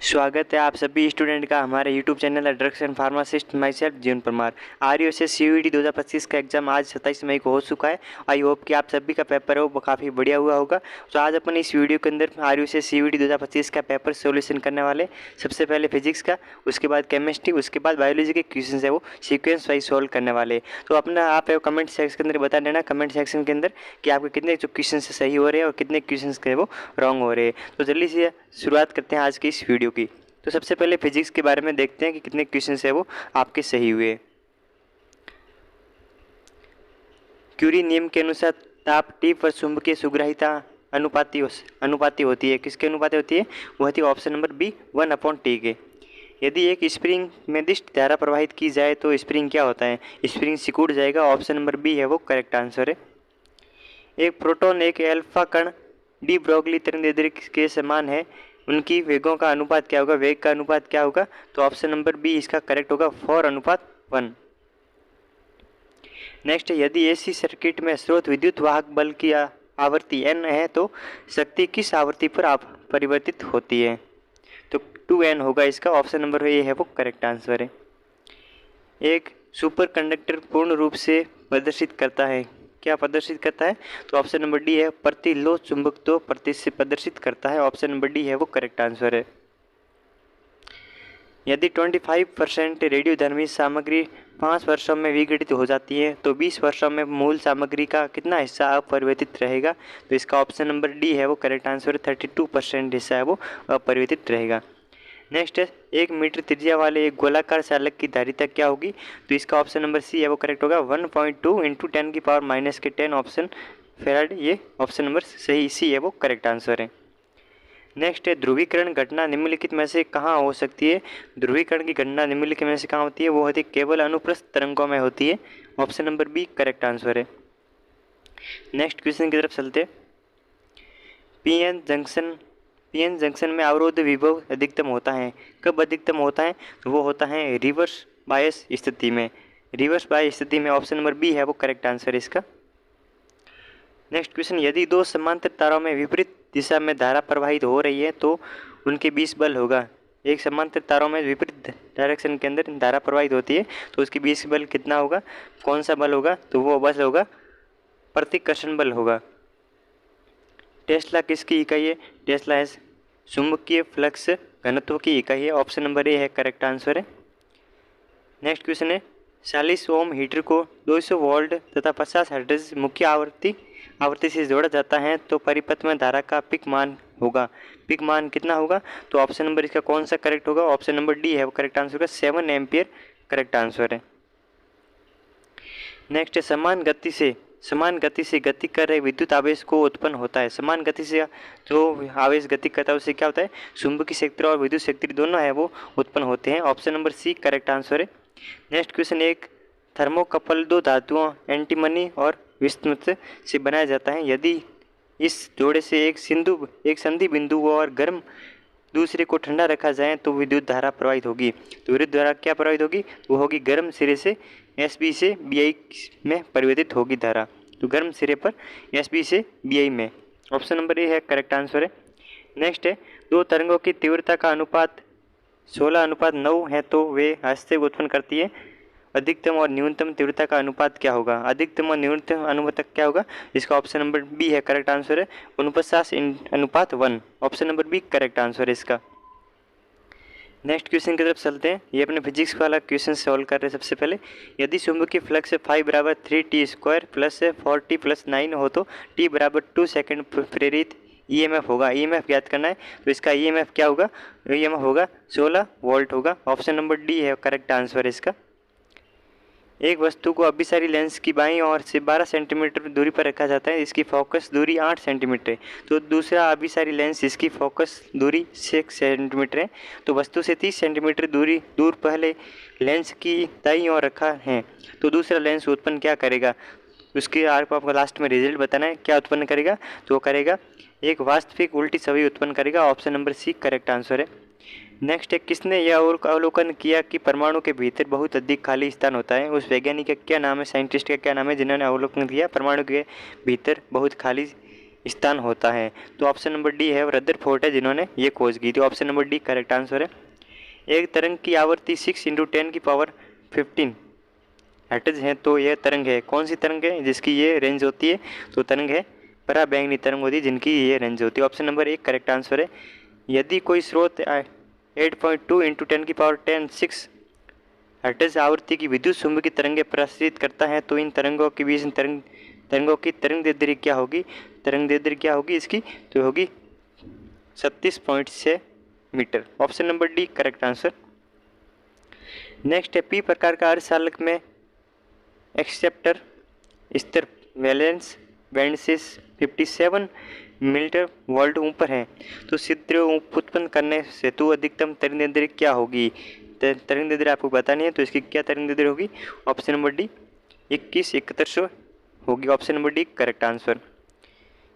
स्वागत है आप सभी स्टूडेंट का हमारे YouTube channel drugs and pharmacist my self जीवन परमार। आरयूएसएस सीयूईटी 2025 का एग्जाम आज 27 मई को हो चुका है। आई होप कि आप सभी का पेपर है वो काफ़ी बढ़िया हुआ होगा। तो आज अपन इस वीडियो के अंदर आरयूएसएस सीयूईटी 2025 का पेपर सोल्यूशन करने वाले। सबसे पहले फिजिक्स का, उसके बाद केमिस्ट्री, उसके बाद बायोलॉजी के क्वेश्चन है वो सीक्वेंस वाइज सोल्व करने वाले। तो अपना आप कमेंट सेक्शन के अंदर बता देना, कमेंट सेक्शन के अंदर कि आपके कितने जो क्वेश्चन सही हो रहे हैं और कितने क्वेश्चन के वो रॉन्ग हो रहे हैं। तो जल्दी से शुरुआत करते हैं आज की इस वीडियो की। तो सबसे पहले फिजिक्स के बारे में देखते हैं कि कितने क्वेश्चन है वो आपके सही हुए। क्यूरी नियम के अनुसार ताप T पर चुंबकीय सुग्राहिता अनुपाती होती है। किसके अनुपाती होती है? वो होती है ऑप्शन नंबर बी 1/T के। यदि एक स्प्रिंग में दिष्ट धारा प्रवाहित की जाए तो स्प्रिंग क्या होता है? स्प्रिंग सिकुड़ जाएगा। ऑप्शन नंबर बी है वो करेक्ट आंसर है। एक प्रोटॉन एक अल्फा कण डी ब्रोगली तरंगदैर्घ्य के समान है, उनकी वेगों का अनुपात क्या होगा? वेग का अनुपात क्या होगा? तो ऑप्शन नंबर बी इसका करेक्ट होगा 4:1। नेक्स्ट, यदि एसी सर्किट में स्रोत विद्युत वाहक बल की आवृत्ति n है तो शक्ति किस आवृत्ति पर परिवर्तित होती है? तो 2n होगा इसका। ऑप्शन नंबर ए है वो करेक्ट आंसर है। एक सुपर कंडक्टर पूर्ण रूप से प्रदर्शित करता है, क्या प्रदर्शित करता है? तो ऑप्शन नंबर डी है प्रतिलोम चुंबकत्व से प्रदर्शित करता है। ऑप्शन नंबर डी है वो करेक्ट आंसर है। यदि 25% रेडियोधर्मी सामग्री 5 वर्षों में विघटित हो जाती है तो 20 वर्षों में मूल सामग्री का कितना हिस्सा अपरिवर्तित रहेगा? तो इसका ऑप्शन नंबर डी है वो करेक्ट आंसर है। 32% हिस्सा है वो अपरिवर्तित रहेगा। नेक्स्ट है, 1 मीटर त्रिज्या वाले एक गोलाकार चालक की धारिता क्या होगी? तो इसका ऑप्शन नंबर सी है वो करेक्ट होगा 1.2 × 10⁻⁻10 ऑप्शन फेराड। ये ऑप्शन नंबर सही सी है वो करेक्ट आंसर है। नेक्स्ट है, ध्रुवीकरण घटना निम्नलिखित में से कहाँ हो सकती है? ध्रुवीकरण की घटना निम्नलिखित में से कहाँ होती है? वो होती है केवल अनुप्रस्थ तरंगों में होती है। Option number B correct answer है। नेक्स्ट क्वेश्चन की तरफ चलते। पीएन जंक्शन में अवरोध विभव अधिकतम होता है, कब अधिकतम होता है? तो वो होता है रिवर्स बायस स्थिति में। रिवर्स बायस स्थिति में ऑप्शन नंबर बी है वो करेक्ट आंसर है इसका। नेक्स्ट क्वेश्चन, यदि दो समांतर तारों में विपरीत दिशा में धारा प्रवाहित हो रही है तो उनके बीच बल होगा। एक समांतर तारों में विपरीत डायरेक्शन के अंदर धारा प्रवाहित होती है तो उसके बीच बल कितना होगा? कौन सा बल होगा? तो वो बल होगा प्रतिकर्षण बल होगा। टेस्ला किसकी इकाई है? टेस्ला है चुंबकीय फ्लक्स घनत्व की इकाई है। ऑप्शन नंबर ए है करेक्ट आंसर है। नेक्स्ट क्वेश्चन है, 40 ओम हीटर को 200 वोल्ट तथा 50 हर्ट्ज मुख्य आवृत्ति से जोड़ा जाता है तो परिपथ में धारा का पिक मान होगा। पिक मान कितना होगा? तो ऑप्शन नंबर इसका कौन सा करेक्ट होगा? ऑप्शन नंबर डी है वो करेक्ट आंसर होगा 7 एम्पियर करेक्ट आंसर है। नेक्स्ट है, समान गति से गति कर रहे विद्युत आवेश को उत्पन्न होता है। समान गति से जो आवेश गति करता है उससे क्या होता है? चुंबकीय क्षेत्र और विद्युत क्षेत्र दोनों है वो उत्पन्न होते हैं। Option number C correct answer है। नेक्स्ट क्वेश्चन, एक थर्मोकपल दो धातुओं एंटीमनी और विस्मृत से बनाया जाता है। यदि इस जोड़े से एक संधि बिंदु और गर्म दूसरे को ठंडा रखा जाए तो विद्युत धारा प्रवाहित होगी। तो विद्युत धारा क्या प्रवाहित होगी? वो होगी गर्म सिरे से SB से BI में परिवर्तित होगी धारा। तो गर्म सिरे पर SB से BI में। ऑप्शन नंबर ए है करेक्ट आंसर है। नेक्स्ट है, दो तरंगों की तीव्रता का अनुपात 16:9 है तो वे हस्तक्षेप उत्पन्न करती है। अधिकतम और न्यूनतम तीव्रता का अनुपात क्या होगा? अधिकतम और न्यूनतम अनुपात क्या होगा? इसका ऑप्शन नंबर बी है करेक्ट आंसर है 49:1। Option number B correct answer है इसका। नेक्स्ट क्वेश्चन की तरफ चलते हैं। ये अपने फिजिक्स वाला क्वेश्चन सॉल्व कर रहे हैं। सबसे पहले, यदि चुंबकीय फ्लक्स 5 = 3t² प्लस 40 + 9 हो तो t = 2 सेकंड प्रेरित EMF होगा। EMF ज्ञात करना है तो इसका EMF क्या होगा? EMF होगा 16 वोल्ट होगा। ऑप्शन नंबर डी है करेक्ट आंसर है इसका। एक वस्तु को अभिसारी लेंस की बाईं ओर से 12 सेंटीमीटर दूरी पर रखा जाता है, इसकी फोकस दूरी 8 सेंटीमीटर है। तो दूसरा अभिसारी लेंस इसकी फोकस दूरी 6 सेंटीमीटर है। तो वस्तु से 30 सेंटीमीटर दूर पहले लेंस की दाईं ओर रखा है तो दूसरा लेंस उत्पन्न क्या करेगा? उसके आपको लास्ट में रिजल्ट बताना है। क्या उत्पन्न करेगा? तो वो करेगा एक वास्तविक उल्टी छवि उत्पन्न करेगा। Option number C correct answer है। नेक्स्ट है, किसने यह अवलोकन किया कि परमाणु के भीतर बहुत अधिक खाली स्थान होता है? उस वैज्ञानिक का क्या नाम है? साइंटिस्ट का क्या नाम है जिन्होंने अवलोकन किया परमाणु के भीतर बहुत खाली स्थान होता है। तो ऑप्शन नंबर डी है, रदरफोर्ड है जिन्होंने ये खोज की थी। Option number D correct answer है। एक तरंग की आवृत्ति 6 × 10⁻15 हर्ट्ज है, तो यह तरंग है, कौन सी तरंग है जिसकी ये रेंज होती है? तो तरंग है पराबैंगनी तरंग होती है जिनकी ये रेंज होती है। ऑप्शन नंबर एक करेक्ट आंसर है। यदि कोई स्रोत 8.2 × 10⁻10⁶ हर्ट्ज आवृत्ति की विद्युत चुम्बकीय तरंगें प्रसारित करता है तो इन तरंगों के बीच तरंगों की तरंग दैर्ध्य क्या होगी? तरंग दैर्ध्य क्या होगी इसकी? तो होगी 36.6 metre. Option number D correct answer. Next है, पी प्रकार का अर्धचालक में एक्सेप्टर स्तर वैलेंस बैंड से 57 मिलीमीटर वोल्ट ऊपर है तो छिद्र उत्पन्न करने हेतु अधिकतम तरंग दैर्ध्य क्या होगी? तरंग दैर्ध्य आपको बतानी है, तो इसकी क्या तरंग दैर्ध्य होगी? ऑप्शन नंबर डी 21,7100 होगी। Option number D correct answer.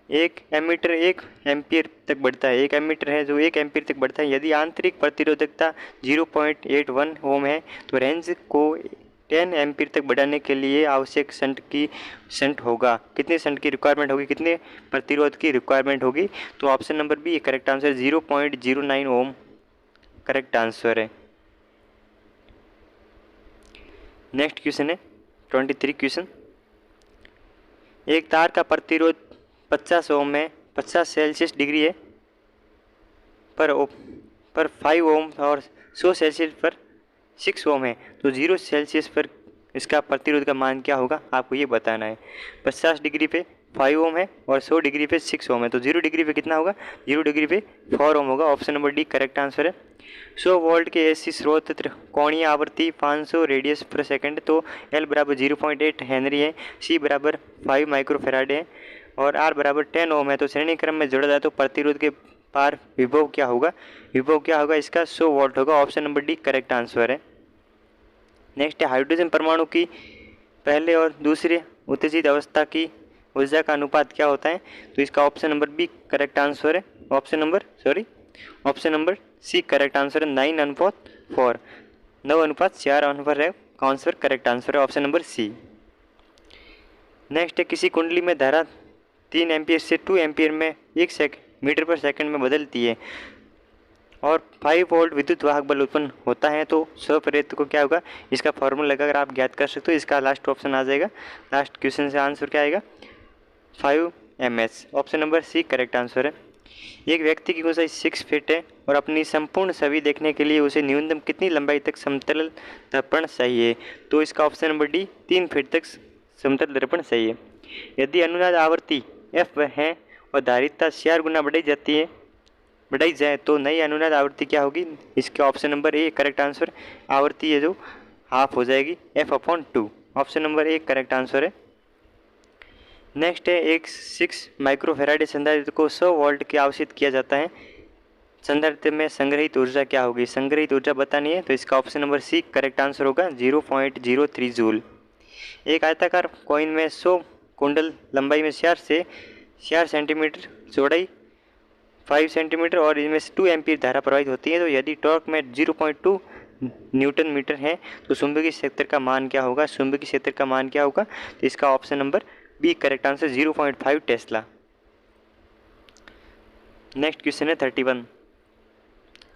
एक एमीटर 1 एम्पीयर तक बढ़ता है, एक एमीटर है जो 1 एम्पीयर तक बढ़ता है। यदि आंतरिक प्रतिरोधकता 0.81 ओम है तो रेंज को 10 एम्पीयर तक बढ़ाने के लिए आवश्यक शंट होगा, कितने शंट की रिक्वायरमेंट होगी, कितने प्रतिरोध की रिक्वायरमेंट होगी? तो option number B correct answer 0.09 ohm correct answer है। नेक्स्ट क्वेश्चन है 23 क्वेश्चन। एक तार का प्रतिरोध 50 ओम है, 50 सेल्सियस डिग्री है पर 5 ओम और 100 सेल्सियस पर 6 ओम है तो 0 सेल्सियस पर इसका प्रतिरोध का मान क्या होगा? आपको ये बताना है। 50 डिग्री पे 5 ओम है और 100 डिग्री पे 6 ओम है तो 0 डिग्री पे कितना होगा? 0 डिग्री पे 4 ओम होगा। Option number D correct answer है। 100 वोल्ट के एसी स्रोत कोणीय आवृत्ति 500 रेडियस पर सेकंड तो L बराबर 0.8 हेनरी है, C बराबर 5 माइक्रोफेराड है और R बराबर 10 ओम है तो श्रेणी क्रम में जोड़ा जाए तो प्रतिरोध के पार विभव क्या होगा? विभव क्या होगा इसका? 100 वोल्ट होगा। Option number D correct answer है। नेक्स्ट है, हाइड्रोजन परमाणु की पहले और दूसरे उत्तेजित अवस्था की ऊर्जा का अनुपात क्या होता है? तो इसका option number B correct answer है। Option number C correct answer है 9:4 9:4 है आंसर करेक्ट आंसर है ऑप्शन नंबर सी। नेक्स्ट है, किसी कुंडली में धारा 3 एम्पीयर से 2 एम्पीयर में 1 मीटर पर सेकंड में बदलती है और 5 वोल्ट विद्युत वाहक बल उत्पन्न होता है तो स्वप्रेरित को क्या होगा? इसका फॉर्मूला लगाकर आप ज्ञात कर सकते हो। इसका लास्ट ऑप्शन आ जाएगा, लास्ट क्वेश्चन से आंसर क्या आएगा? 5 ms। Option number C correct answer है। एक व्यक्ति की ऊंचाई 6 फीट है और अपनी संपूर्ण छवि देखने के लिए उसे न्यूनतम कितनी लंबाई तक समतल दर्पण चाहिए? तो इसका ऑप्शन नंबर डी 3 फीट तक समतल दर्पण चाहिए। यदि अनुनाद आवृत्ति f है और धारिता 4 गुना बढ़ाई जाए तो नई अनुनाद आवृत्ति क्या होगी? इसके option number A correct answer. आवृत्ति है जो हाफ हो जाएगी f/2। Option number A correct answer है। नेक्स्ट है, एक 6 माइक्रोफेराडे संधारित्र को 100 वोल्ट की आवश्यक किया जाता है, संधारित्र में संग्रहित ऊर्जा क्या होगी? संग्रहित ऊर्जा बतानी है तो इसका option number C correct answer होगा 0.03 जूल। एक आयताकार कॉइन में 100 कुंडल लंबाई में 4 सेंटीमीटर, चौड़ाई 5 सेंटीमीटर और इनमें से 2 एम्पीयर धारा प्रवाहित होती है तो यदि टॉर्क में 0.2 न्यूटन मीटर है तो चुंबकीय क्षेत्र का मान क्या होगा? चुंबकीय क्षेत्र का मान क्या होगा? तो इसका option number B correct answer 0.5 tesla. Next question है 31।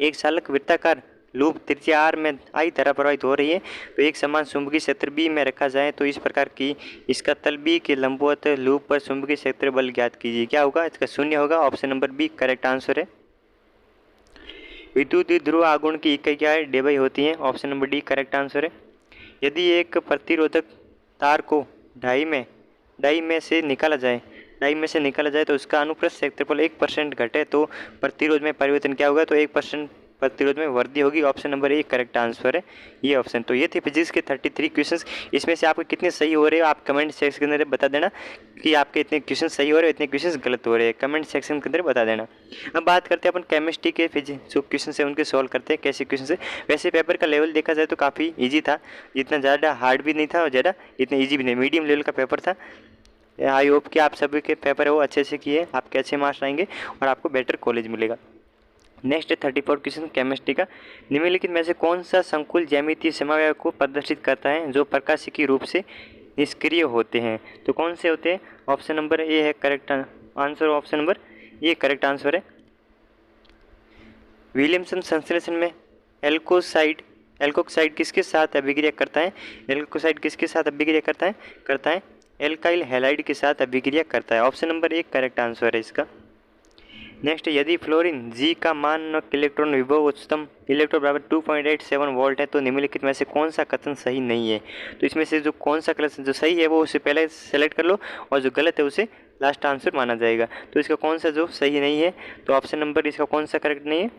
एक चालक वृत्ताकार लूप त्रिज्या r में I धारा प्रवाहित हो रही है तो एक समान चुंबकीय क्षेत्र B में रखा जाए तो इस प्रकार की इसका तल B के लंबवत लूप पर चुंबकीय क्षेत्र बल ज्ञात कीजिए। क्या होगा? इसका 0 होगा। Option number B correct answer है। विद्युत ध्रुव आघूर्ण की इकाई क्या है? डेबाई होती है। Option number D correct answer है। यदि एक प्रतिरोधक तार को डाई में से निकाला जाए तो उसका अनुप्रस्थ क्षेत्रफल 1% घटे तो प्रतिरोध में परिवर्तन क्या होगा? तो 1% प्रतिरोध में वृद्धि होगी। Option number A correct answer है ये ऑप्शन। तो ये थे फिजिक्स के 33 क्वेश्चंस। इसमें से आपके कितने सही हो रहे हो आप कमेंट सेक्शन के अंदर बता देना कि आपके इतने क्वेश्चन सही हो रहे हैं, इतने क्वेश्चन गलत हो रहे हैं, कमेंट सेक्शन के अंदर बता देना। अब बात करते हैं अपन केमिस्ट्री के फिजिक्स जो क्वेश्चन है उनके सॉल्व करते हैं कैसे क्वेश्चन है। वैसे पेपर का लेवल देखा जाए तो काफ़ी ईजी था, इतना ज़्यादा हार्ड भी नहीं था और ज़्यादा इतना ईजी भी नहीं, मीडियम लेवल का पेपर था। आई होप कि आप सभी के पेपर है वो अच्छे से किए, आपके अच्छे मार्क्स आएंगे और आपको बेटर कॉलेज मिलेगा। नेक्स्ट 34 क्वेश्चन केमिस्ट्री का। निम्नलिखित में से कौन सा संकुल ज्यामितीय समवाय को प्रदर्शित करता है जो प्रकाशिकी रूप से निष्क्रिय होते हैं? तो कौन से होते हैं? ऑप्शन नंबर ए है करेक्ट आंसर ऑप्शन नंबर ये करेक्ट आंसर है। विलियमसन संश्लेषण में एल्कोक्साइड किसके साथ अभिक्रिया करता है? एल्कोक्साइड किसके साथ अभिक्रिया करता है एल्काइल हैलाइड के साथ अभिक्रिया करता है। ऑप्शन नंबर एक करेक्ट आंसर है इसका। नेक्स्ट, यदि फ्लोरीन G का मान इलेक्ट्रॉन विभव उच्चतम इलेक्ट्रॉन बराबर 2.87 वोल्ट है तो निम्नलिखित में से कौन सा कथन सही नहीं है? तो इसमें से जो कौन सा कथन जो सही है वो उसे पहले सेलेक्ट कर लो और जो गलत है उसे लास्ट आंसर माना जाएगा। तो इसका कौन सा जो सही नहीं है, तो ऑप्शन नंबर इसका कौन सा करेक्ट नहीं है?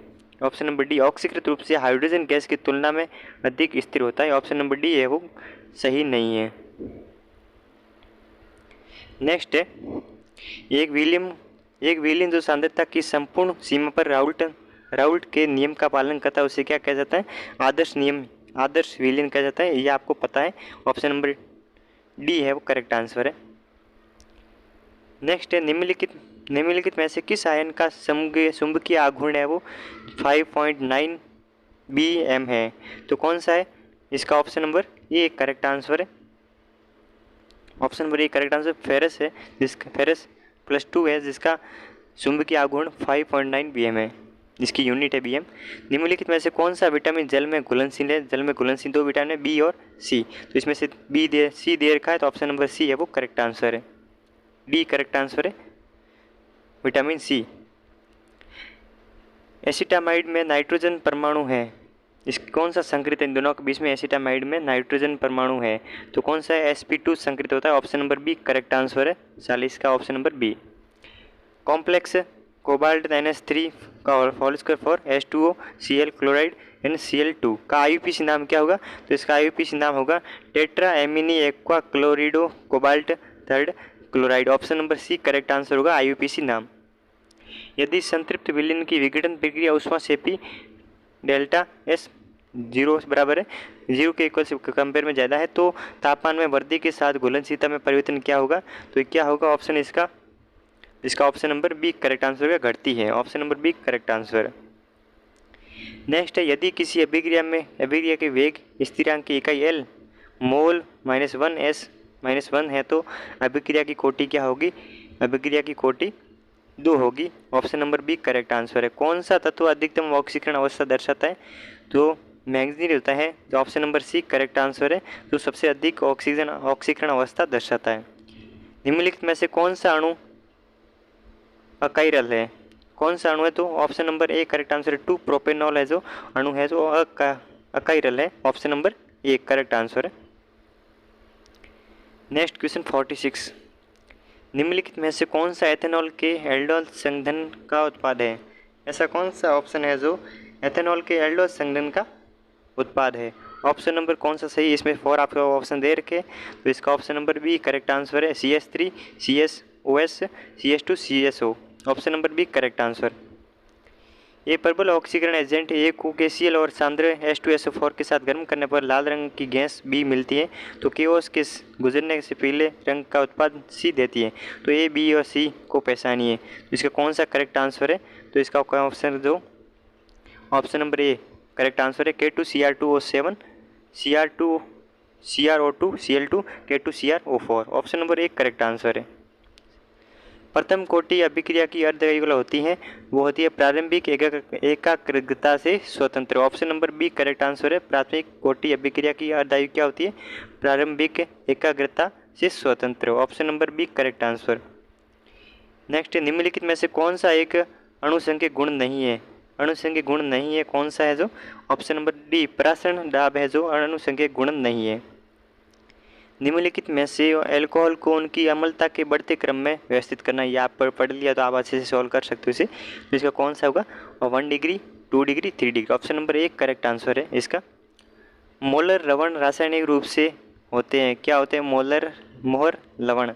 ऑप्शन नंबर डी, ऑक्सीकृत रूप से हाइड्रोजन गैस की तुलना में अधिक स्थिर होता है। ऑप्शन नंबर डी है वो सही नहीं है। नेक्स्ट है, एक विलियन जो सांद्रता की संपूर्ण सीमा पर राउल्ट के नियम का पालन करता है उसे क्या कहा जाता है? आदर्श विलियन कहा जाता है। ये आपको पता है। ऑप्शन नंबर डी है वो करेक्ट आंसर है। नेक्स्ट है, निम्नलिखित में से किस आयन का चुंबकीय आघूर्ण है वो 5.9 BM है? तो कौन सा है इसका? ऑप्शन नंबर ये करेक्ट आंसर है। Option number A correct answer ferrous है, जिसका फेरस +2 है, जिसका चुंबकीय आघूर्ण 5.9 BM है, जिसकी यूनिट है BM। निम्नलिखित में से कौन सा विटामिन जल में घुलनशील है? जल में घुलनशील दो विटामिन है, बी और सी। तो इसमें से सी दे रखा है, तो ऑप्शन नंबर सी है वो करेक्ट आंसर है। डी करेक्ट आंसर है, विटामिन सी। एसिटामाइड में नाइट्रोजन परमाणु है, इस कौन सा संक्रित है? इन दोनों के बीच में एसिटामाइड में नाइट्रोजन परमाणु है, तो कौन सा है? sp2 संक्रित होता है। Option number B correct answer है 40 का, option number B. Complex cobalt NH3 का whole square four H2O Cl chloride and Cl2 का IUPAC नाम क्या होगा? तो इसका IUPAC नाम होगा tetra ammine aqua chlorido cobalt third chloride. Option number C correct answer होगा IUPAC नाम। यदि संतृप्त विलयन की विघटन प्रक्रिया ऊष्माक्षेपी डेल्टा एस 0 बराबर है 0 के इक्वल से कंपेयर में ज़्यादा है तो तापमान में वृद्धि के साथ घुलनशीलता में परिवर्तन क्या होगा? तो क्या होगा ऑप्शन इसका option number B correct answer होगा घटती है। Option number B correct answer. Next है, यदि किसी अभिक्रिया के वेग स्थिरांक की इकाई L मोल -1 S -1 है तो अभिक्रिया की कोटि क्या होगी? अभिक्रिया की कोटि 2 होगी। Option number B correct answer है। कौन सा तत्व अधिकतम ऑक्सीकरण अवस्था दर्शाता है? तो मैग्नीज होता है। तो option number C correct answer है, जो सबसे अधिक ऑक्सीकरण अवस्था दर्शाता है। निम्नलिखित में से कौन सा अणु अकाइरल है? कौन सा अणु है? तो option number A correct answer है 2 प्रोपेनॉल है जो अणु है जो अकाइरल है। Option number A correct answer है। नेक्स्ट क्वेश्चन 46, निम्नलिखित में से कौन सा एथेनॉल के एल्डोल संघनन का उत्पाद है? ऐसा कौन सा ऑप्शन है जो एथेनॉल के एल्डोल संघनन का उत्पाद है? ऑप्शन नंबर कौन सा सही? इसमें 4 आपको ऑप्शन दे रखे, तो इसका option number B correct answer है CH3 CSOS CH2 CSO। Option number B correct answer. ये प्रबल ऑक्सीकरण एजेंट ए को KCl और सांद्र H2SO4 के साथ गर्म करने पर लाल रंग की गैस बी मिलती है, तो KOS के गुजरने से पीले रंग का उत्पाद सी देती है। तो ए, बी और सी को पहचानिए, तो इसका कौन सा करेक्ट आंसर है? तो इसका ऑप्शन जो option number A correct answer है K2Cr2O7 CrO2 Cl2 K2Cr O4। Option number एक करेक्ट आंसर है। प्रथम कोटि अभिक्रिया की अर्धवायुकला होती है, वो होती है प्रारंभिक एकाग्रता से स्वतंत्र। Option number B correct answer है। प्राथमिक कोटि अभिक्रिया की अर्धवायु क्या होती है? प्रारंभिक एकाग्रता से स्वतंत्र। Option number B correct answer. Next, निम्नलिखित में से कौन सा एक अणुसंख्यक गुण नहीं है? अणुसंख्यक गुण नहीं है कौन सा है जो? ऑप्शन नंबर डी प्रासरण दाब है जो अणुसंख्यक गुण नहीं है। निम्नलिखित में से अल्कोहल को उनकी अम्लता के बढ़ते क्रम में व्यवस्थित करना, ये आप पढ़ लिया तो आप अच्छे से सॉल्व कर सकते हो इसे। तो इसका कौन सा होगा? 1 degree 2 degree 3 degree. Option number एक करेक्ट आंसर है इसका। मोलर लवण रासायनिक रूप से होते हैं, क्या होते हैं? मोहर लवण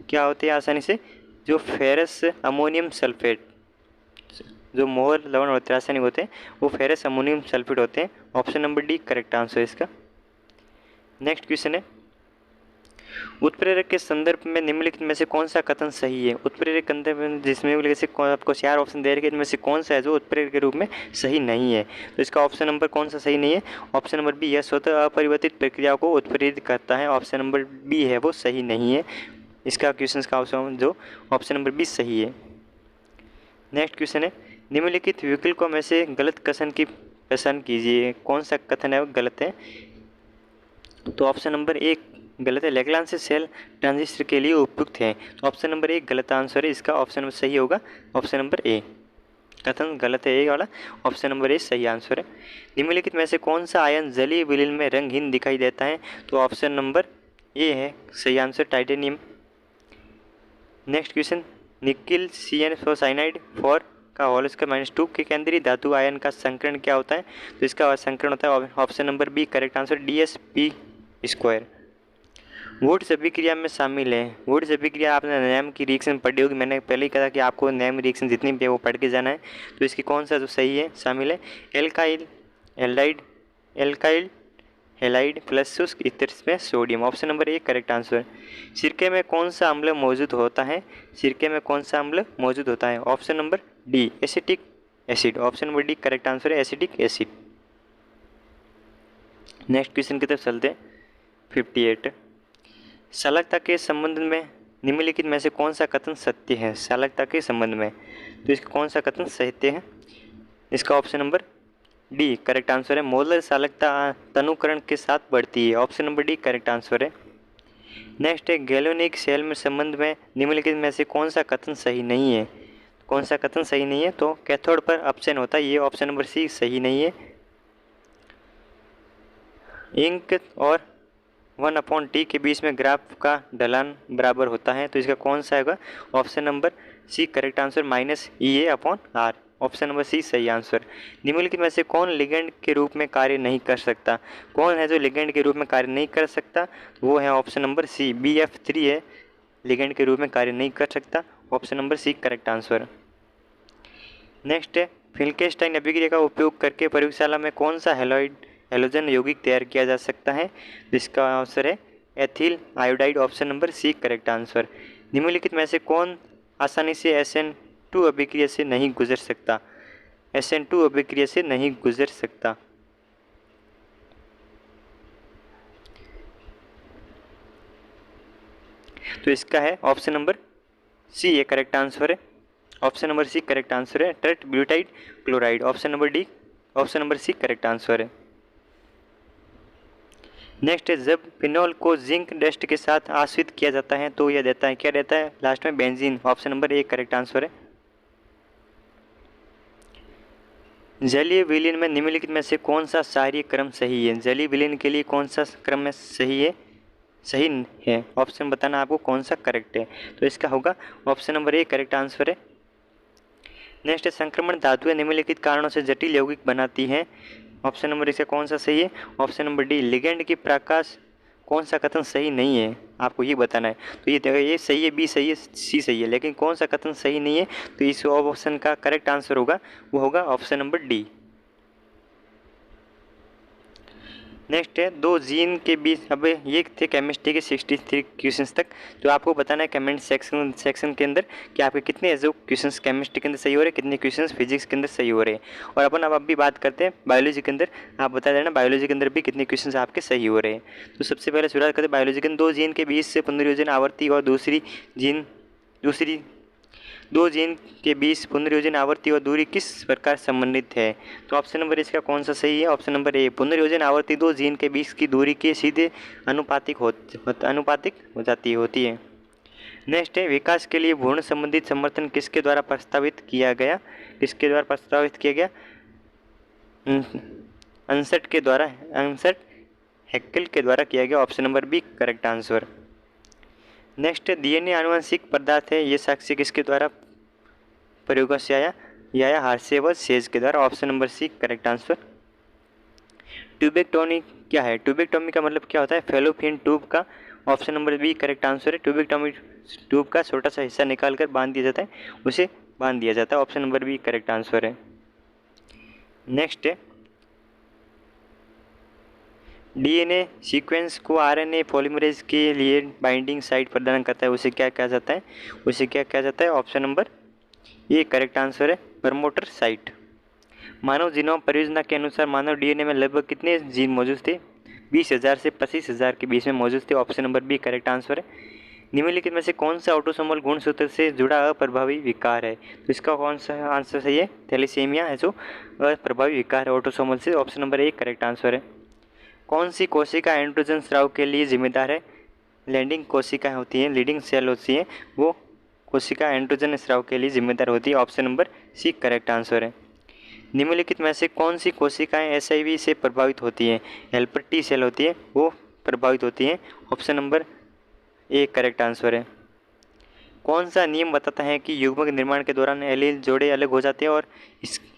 क्या होते हैं आसानी से? जो फेरस अमोनियम सल्फेट, जो मोहर लवण होते हैं रासायनिक होते हैं वो फेरस अमोनियम सल्फेट होते हैं। Option number D correct answer है इसका। नेक्स्ट क्वेश्चन है, उत्प्रेरक के संदर्भ में निम्नलिखित में से कौन सा कथन सही है? उत्प्रेरक के संदर्भ में जिसमें से आपको 4 ऑप्शन दे रखे, इनमें से कौन सा है जो उत्प्रेरक के रूप में सही नहीं है? तो इसका ऑप्शन नंबर कौन सा सही नहीं है? ऑप्शन नंबर बी है स्वतः अपरिवर्तित प्रक्रिया को उत्प्रेरित करता है। ऑप्शन नंबर बी है वो सही नहीं है। इसका क्वेश्चन का ऑप्शन जो ऑप्शन नंबर 20 सही है। नेक्स्ट क्वेश्चन है, निम्नलिखित विकल्पों में से गलत कथन की पहचान कीजिए। कौन सा कथन है वो गलत है? तो ऑप्शन नंबर 1 गलत है, लैग्रांज सेल ट्रांजिस्टर के लिए उपयुक्त है। तो ऑप्शन नंबर 1 गलत आंसर है, इसका ऑप्शन नंबर सही होगा ऑप्शन नंबर ए। कथन गलत है ए वाला, ऑप्शन नंबर ए सही आंसर है। निम्नलिखित में से कौन सा आयन जलीय विलीन में रंगहीन दिखाई देता है? तो ऑप्शन नंबर ए है सही answer, titanium. Next question, nickel CnO four का होल स्क्वायर -2 के केंद्रीय धातु आयन का संकरण क्या होता है? तो इसका संकरण होता है option number B correct answer, DsP²। Wurtz अभिक्रिया में शामिल है। वुड्स अभिक्रिया आपने नैम की रिएक्शन पढ़ी होगी, मैंने पहले ही कहा कि आपको नैम रिएक्शन जितनी भी है वो पढ़ के जाना है। तो इसकी कौन सा जो सही है शामिल है? एल्काइल एल्डाइड एल्काइल हेलाइड प्लस शुष्क इत्र में sodium, option number A correct answer. सिरके में कौन सा अम्ल मौजूद होता है? सिरके में कौन सा अम्ल मौजूद होता है? Option number D acetic acid, option number D correct answer है एसिटिक एसिड। नेक्स्ट क्वेश्चन की तरफ चलते हैं 58। चालकता के संबंध में निम्नलिखित में से कौन सा कथन सत्य है? चालकता के संबंध में तो इसका कौन सा कथन सत्य है? इसका option number D correct answer है, मोलर चालकता तनुकरण के साथ बढ़ती है, option number D correct answer है। नेक्स्ट है, गैल्वेनिक सेल में संबंध में निम्नलिखित में से कौन सा कथन सही नहीं है? कौन सा कथन सही नहीं है? तो कैथोड पर अपचयन होता है, ये ऑप्शन नंबर सी सही नहीं है। इंक और 1/T के बीच में ग्राफ का ढलान बराबर होता है, तो इसका कौन सा होगा? Option number C correct answer, -EA/R, option number C सही आंसर। निम्नलिखित में से कौन लिगेंड के रूप में कार्य नहीं कर सकता? कौन है जो लिगेंड के रूप में कार्य नहीं कर सकता? वो है ऑप्शन नंबर सी, BF3 है, लिगेंड के रूप में कार्य नहीं कर सकता, option number C correct answer. Next है, फिल्केस्टाइन अभिक्रिया का उपयोग करके प्रयोगशाला में कौन सा हेलोजन यौगिक तैयार किया जा सकता है? जिसका आंसर है ethyl iodide, option number C correct answer. निम्नलिखित में से कौन आसानी से SN2 अभिक्रिया से नहीं गुजर सकता? SN2 अभिक्रिया से नहीं गुजर सकता, तो इसका है ऑप्शन नंबर सी, ये करेक्ट आंसर है, option number C correct answer है, टेट butyl chloride, option number D, option number C correct answer है। नेक्स्ट है, जब फिनॉल को जिंक डस्ट के साथ आश्रित किया जाता है तो यह देता है, क्या देता है लास्ट में? Benzene, option number A correct answer है। जलीय विलीन में निम्नलिखित में से कौन सा क्षारीय क्रम सही है? जलीय विलीन के लिए कौन सा क्रम में सही है? सही है, ऑप्शन बताना आपको कौन सा करेक्ट है, तो इसका होगा option number A correct answer है। नेक्स्ट है, संक्रमण धातुएं निम्नलिखित कारणों से जटिल यौगिक बनाती हैं, ऑप्शन नंबर इसका कौन सा सही है? ऑप्शन नंबर डी, लिगेंड की प्रकाश, कौन सा कथन सही नहीं है आपको ये बताना है। तो ये सही है, बी सही है, सी सही है, लेकिन कौन सा कथन सही नहीं है? तो इस ऑप्शन का करेक्ट आंसर होगा वो होगा ऑप्शन नंबर डी। नेक्स्ट है, दो जीन के बीच, अब ये थे केमिस्ट्री के 63 क्वेश्चंस तक, तो आपको बताना है कमेंट सेक्शन के अंदर कि आपके कितने जो क्वेश्चंस केमिस्ट्री के अंदर सही हो रहे हैं, कितने क्वेश्चंस फिजिक्स के अंदर सही हो रहे हैं। और अपन अब भी बात करते हैं बायोलॉजी के अंदर, आप बता देना बायोलॉजी के अंदर भी कितने क्वेश्चंस आपके सही हो रहे हैं। तो सबसे पहले शुरुआत करते हैं बायोलॉजी के अंदर, दो जीन के बीच से पुनर्योजन आवृत्ति और दो जीन के बीच पुनर्योजन आवृत्ति और दूरी किस प्रकार संबंधित है? तो ऑप्शन नंबर इसका कौन सा सही है? ऑप्शन नंबर ए, पुनर्योजन आवृत्ति दो जीन के बीच की दूरी के सीधे अनुपातिक होती है। नेक्स्ट है, विकास के लिए भ्रूण संबंधित समर्थन किसके द्वारा प्रस्तावित किया गया? किसके द्वारा प्रस्तावित किया गया? अंसट हैक्केल के द्वारा किया गया, option number B correct answer. Next, DNA आनुवंशिक पदार्थ है, ये साक्ष्य किसके द्वारा प्रयोग से आया? हार्से व सेज के द्वारा, option number C correct answer. Tubectomy क्या है? ट्यूबेक्टोमी का मतलब क्या होता है? फेलोपियन ट्यूब का, option number B correct answer है। ट्यूबेक्टोमी ट्यूब का छोटा सा हिस्सा निकाल कर बांध दिया जाता है, उसे बांध दिया जाता है, option number B correct answer है। नेक्स्ट है, DNA सीक्वेंस को RNA पॉलीमरेज के लिए बाइंडिंग साइट प्रदान करता है, उसे क्या कहा जाता है? उसे क्या कहा जाता है? ऑप्शन नंबर ये करेक्ट आंसर है, प्रमोटर साइट। मानव जीनोम परियोजना के अनुसार मानव DNA में लगभग कितने जीन मौजूद थे? 20,000 से 25,000 के बीच में मौजूद थे, option number B correct answer है। निम्नलिखित में से कौन सा ऑटोसोमल गुणसूत्र से जुड़ा अप्रभावी विकार है? तो इसका कौन सा आंसर सही है? थैलेसीमिया है जो अप्रभावी विकार है ऑटोसोमल से। Option number A correct answer है। कौन सी कोशिका एंड्रोजन स्राव के लिए जिम्मेदार है? लैंडिंग कोशिका होती है, लीडिंग सेल होती है, वो कोशिका एंड्रोजन स्राव के लिए जिम्मेदार होती है। Option number C correct answer है। निम्नलिखित में से कौन सी कोशिकाएं एचआईवी से प्रभावित होती हैं? हेल्पर टी सेल होती है, वो प्रभावित होती हैं। Option number A correct answer है। कौन सा नियम बताता है कि युग्मक निर्माण के दौरान एलील जोड़े अलग हो जाते हैं और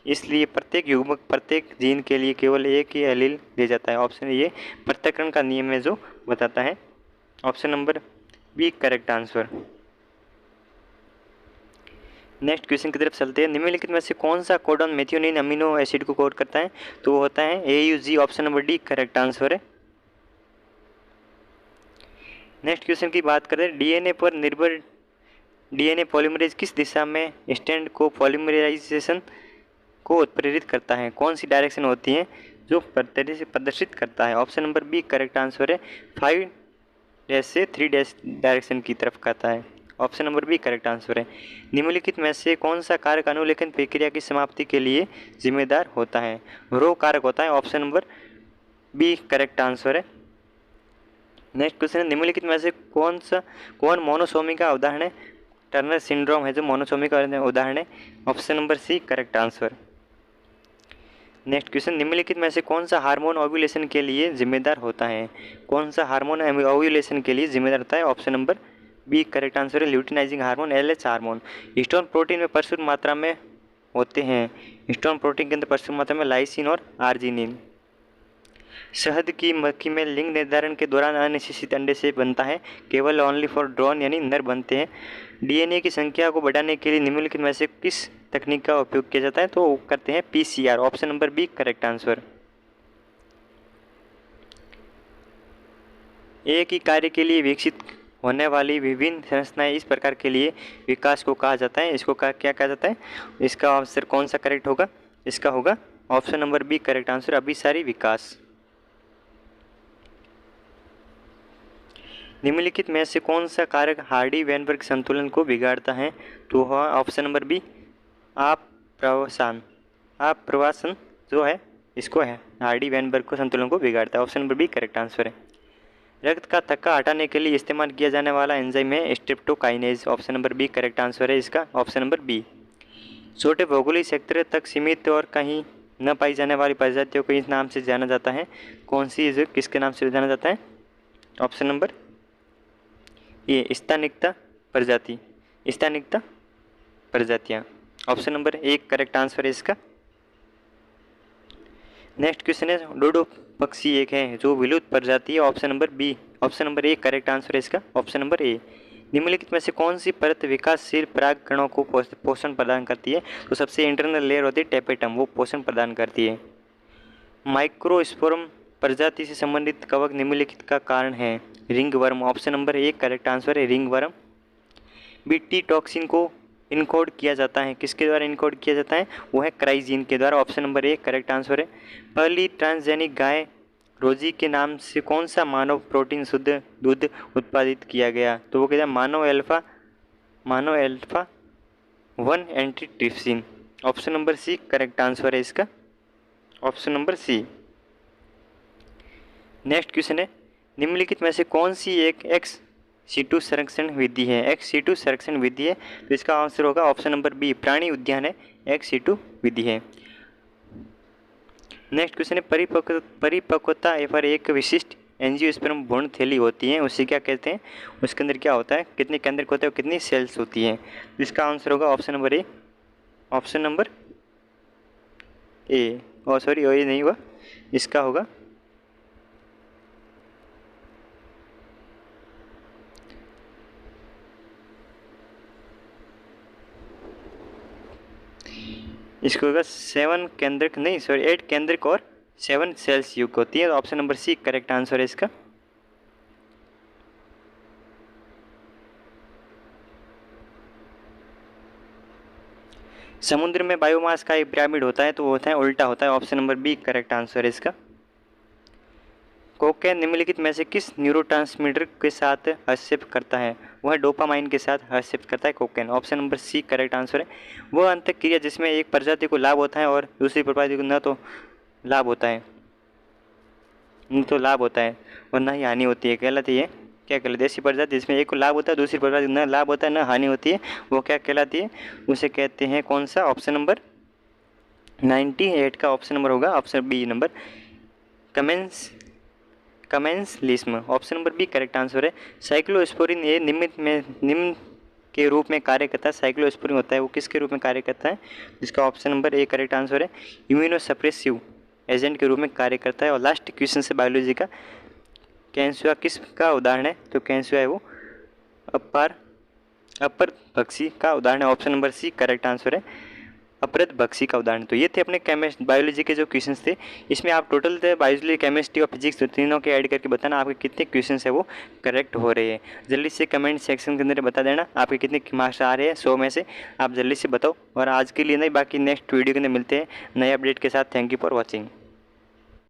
इसलिए प्रत्येक युग्मक प्रत्येक जीन के लिए केवल एक ही एलील दे जाता है? ऑप्शन ये पृथक्करण का नियम है जो बताता है। Option number B correct answer. Next question की तरफ चलते हैं। निम्नलिखित में से कौन सा कोडॉन मेथियोनिन अमीनो एसिड को कोड करता है? तो वो होता है AUG। Option number D correct answer है। नेक्स्ट क्वेश्चन की बात करें, डीएनए पर निर्भर डीएनए पॉलीमरेज किस दिशा में स्टैंड को पॉलीमराइजेशन को उत्प्रेरित करता है? कौन सी डायरेक्शन होती है जो प्रदर्शित करता है? Option number B correct answer है। 5' से 3' डायरेक्शन की तरफ करता है। Option number B correct answer है। निम्नलिखित में से कौन सा कारक अनुलेखन प्रक्रिया की समाप्ति के लिए जिम्मेदार होता है? रो कारक होता है। Option number B correct answer है। नेक्स्ट क्वेश्चन है, निम्नलिखित में से कौन मोनोसोमी का उदाहरण है? टर्नर सिंड्रोम है जो मोनोसोमी का उदाहरण है। Option number C correct answer. Next question, निम्नलिखित में से कौन सा हार्मोन ओव्यूलेशन के लिए जिम्मेदार होता है? कौन सा हार्मोन ओव्यूलेशन के लिए जिम्मेदार होता है? Option number B correct answer है, luteinizing hormone LH hormone. Histone protein में प्रचुर मात्रा में होते हैं। हिस्टोन प्रोटीन के अंदर प्रचुर मात्रा में लाइसिन और आर्जिनिन। शहद की मक्खी में लिंग निर्धारण के दौरान अनिश्चित अंडे से बनता है, केवल ओनली फॉर ड्रोन यानी नर बनते हैं। डीएनए की संख्या को बढ़ाने के लिए निम्नलिखित में से किस तकनीक का उपयोग किया जाता है? तो वो करते हैं PCR। Option number B correct answer. एक ही कार्य के लिए विकसित होने वाली विभिन्न संरचनाएं इस प्रकार के लिए विकास को कहा जाता है। इसको क्या कहा जाता है? इसका आंसर कौन सा करेक्ट होगा? इसका होगा option number B correct answer, अभिसारी विकास। निम्नलिखित में से कौन सा कारक हार्डी वेनबर्ग संतुलन को बिगाड़ता है? तो ऑप्शन नंबर बी आप्रवासन जो है इसको है हार्डी वेनबर्ग को संतुलन को बिगाड़ता है। Option number B correct answer है। रक्त का थक्का हटाने के लिए इस्तेमाल किया जाने वाला एंजाइम है streptokinase. Option number B correct answer है इसका, ऑप्शन नंबर बी। छोटे भौगोलिक क्षेत्र तक सीमित और कहीं न पाई जाने वाली प्रजातियों को इस नाम से जाना जाता है। कौन सी जो किसके नाम से जाना जाता है? ऑप्शन नंबर ये स्थानिकता प्रजाति, स्थानिकता प्रजातियाँ। ऑप्शन नंबर एक करेक्ट आंसर है इसका। नेक्स्ट क्वेश्चन है, डोडो पक्षी एक है जो विलुप्त प्रजाति है। Option number B, option number A correct answer है इसका, ऑप्शन नंबर ए। निम्नलिखित में से कौन सी परत विकासशील परागकणों को पोषण प्रदान करती है? तो सबसे इंटरनल लेयर होती है टेपेटम, वो पोषण प्रदान करती है। माइक्रोस्पोरम प्रजाति से संबंधित कवक निम्नलिखित का कारण है? Ring worm. ऑप्शन नंबर एक करेक्ट आंसर है रिंग वर्म। बीटी टॉक्सिन को इनकोड किया जाता है, किसके द्वारा इनकोड किया जाता है? वो है क्राइजीन के द्वारा। ऑप्शन नंबर एक करेक्ट आंसर है। पहली ट्रांसजेनिक गाय रोजी के नाम से कौन सा मानव प्रोटीन शुद्ध दूध उत्पादित किया गया? तो वो कहता है मानव alpha 1 antitrypsin. Option number C correct answer है इसका, option number C. Next question है, निम्नलिखित में से कौन सी एक एक्स सीटू संरक्षण विधि है? एक्स सीटू संरक्षण विधि है, तो इसका आंसर होगा ऑप्शन नंबर बी, प्राणी उद्यान है एक्स सीटू विधि है। नेक्स्ट क्वेश्चन है, परिपक्वता पर एक विशिष्ट एंजियोस्पर्म भ्रूण थैली होती है, उसे क्या कहते हैं? उसके अंदर क्या होता है? कितने केंद्रक होते हैं और कितनी सेल्स होती हैं? इसका आंसर होगा ऑप्शन नंबर ए, ऑप्शन नंबर ए, और सॉरी ये नहीं हुआ, इसका होगा इसको होगा 7 केंद्रक नहीं सॉरी 8 केंद्रक और 7 सेल्स युक्त होती है। Option number C correct answer है इसका। समुद्र में बायोमास का एक पिरामिड होता है, तो वो होता है उल्टा होता है। Option number B correct answer है इसका। कोकेन निम्नलिखित में से किस न्यूरोट्रांसमीटर के साथ हस्तक्षेप करता है? वह डोपामाइन के साथ हस्तक्षेप करता है cocaine. Option number C correct answer है। वह अंतःक्रिया जिसमें एक प्रजाति को लाभ होता है और दूसरी प्रजाति को न तो लाभ होता है और न ही हानि होती है, कहलाती है क्या कहलाती है? ऐसी प्रजाति जिसमें एक को लाभ होता है दूसरी प्रजाति न लाभ होता है न हानि होती है, वो क्या कहलाती है? उसे कहते हैं कौन सा? ऑप्शन नंबर 98 का ऑप्शन नंबर होगा option B number commensalism. Option number B correct answer है। साइक्लोस्पोरिन ये निम्न के रूप में कार्य करता है। साइक्लोस्पोरिन होता है वो किसके रूप में कार्य करता है? जिसका option number A correct answer है। इम्यूनोसप्रेसिव एजेंट के रूप में कार्य करता है। और लास्ट क्वेश्चन से बायोलॉजी का, कैंसुआ किसका उदाहरण है? तो कैंसुआ है वो अपर भक्षी का उदाहरण है। Option number C correct answer है, अपरत भक्षी का उदाहरण। तो ये थे अपने बायोलॉजी के जो क्वेश्चंस थे। इसमें आप टोटल थे बायोलॉजी, केमिस्ट्री और फिजिक्स तीनों के ऐड करके बताना आपके कितने क्वेश्चंस है वो करेक्ट हो रहे हैं। जल्दी से कमेंट सेक्शन के अंदर बता देना आपके कितने मार्क्स आ रहे हैं 100 में से, आप जल्दी से बताओ। और आज के लिए नहीं, बाकी नेक्स्ट वीडियो के अंदर मिलते हैं नए अपडेट के साथ। Thank you for watching.